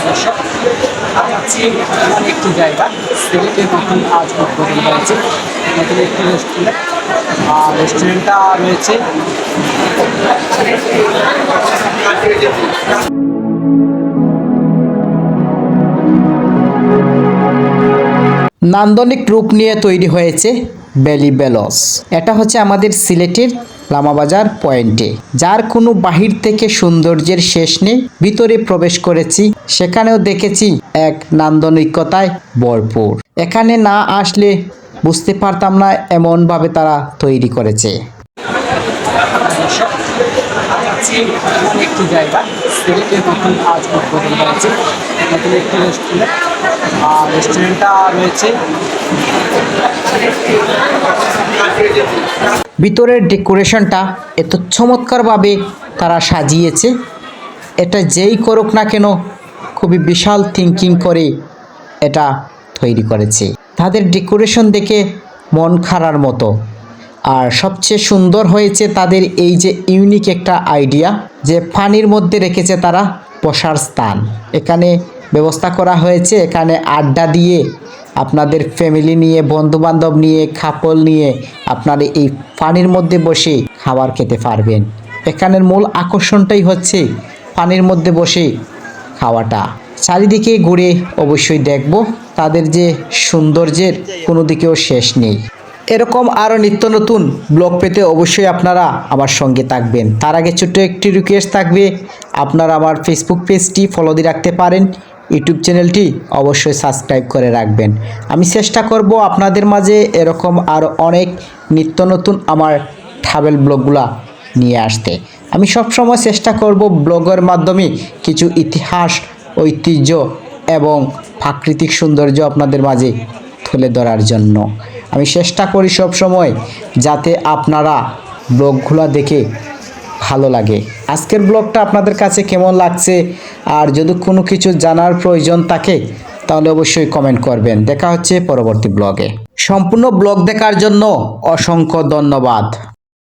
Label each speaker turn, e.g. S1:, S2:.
S1: দর্শক আমি আছি এমন একটি জায়গা সিলেটের নতুন আজ উদ্বোধন হয়েছে নতুন একটি রেস্টুরেন্ট। রেস্টুরেন্টটা রয়েছে নান্দনিক রূপ নিয়ে তৈরি হয়েছে বেলি বেলস। এটা হচ্ছে আমাদের সিলেটের লামাবাজার পয়েন্টে, যার কোনো বাহির থেকে সৌন্দর্যের শেষ নেই। ভিতরে প্রবেশ করেছি, সেখানেও দেখেছি এক নান্দনিকতায় ভরপুর। এখানে না আসলে বুঝতে পারতাম না এমনভাবে তারা তৈরি করেছে। এমন একটি জায়গা সিলেটের নতুন আজ উদ্বোধন হয়েছে নতুন একটি রেস্টুরেন্ট। রেস্টুরেন্টটা রয়েছে ভিতরের ডেকোরেশনটা এত চমৎকারভাবে তারা সাজিয়েছে, এটা যেই করুক না কেন খুবই বিশাল থিঙ্কিং করে এটা তৈরি করেছে। তাদের ডেকোরেশন দেখে মন খারার মতো। আর সবচেয়ে সুন্দর হয়েছে তাদের এই যে ইউনিক একটা আইডিয়া, যে পানির মধ্যে রেখেছে তারা বসার স্থান। এখানে ব্যবস্থা করা হয়েছে, এখানে আড্ডা দিয়ে আপনাদের ফ্যামিলি নিয়ে, বন্ধুবান্ধব নিয়ে, কাপল নিয়ে আপনারা এই পানির মধ্যে বসে খাবার খেতে পারবেন। এখানের মূল আকর্ষণটাই হচ্ছে পানির মধ্যে বসে খাওয়াটা। চারিদিকে ঘুরে অবশ্যই দেখব, তাদের যে সৌন্দর্যের কোনো দিকেও শেষ নেই। এরকম আরও নিত্য নতুন ব্লগ পেতে অবশ্যই আপনারা আমার সঙ্গে থাকবেন। তার আগে ছোট্ট একটি রিকোয়েস্ট থাকবে, আপনারা আমার ফেসবুক পেজটি ফলো দিয়ে রাখতে পারেন, ইউটিউব চ্যানেলটি অবশ্যই সাবস্ক্রাইব করে রাখবেন। আমি চেষ্টা করব আপনাদের মাঝে এরকম আরও অনেক নিত্য নতুন আমার ট্রাভেল ব্লগগুলা নিয়ে আসতে। আমি সবসময় চেষ্টা করব ব্লগের মাধ্যমে কিছু ইতিহাস, ঐতিহ্য এবং প্রাকৃতিক সৌন্দর্য আপনাদের মাঝে তুলে ধরার জন্য। আমি চেষ্টা করি সব সময় যাতে আপনারা ব্লগগুলো দেখে ভালো লাগে। আজকের ব্লগটা আপনাদের কাছে কেমন লাগছে, আর যদি কোনো কিছু জানার প্রয়োজন থাকে তাহলে অবশ্যই কমেন্ট করবেন। দেখা হচ্ছে পরবর্তী ব্লগে। সম্পূর্ণ ব্লগ দেখার জন্য অসংখ্য ধন্যবাদ।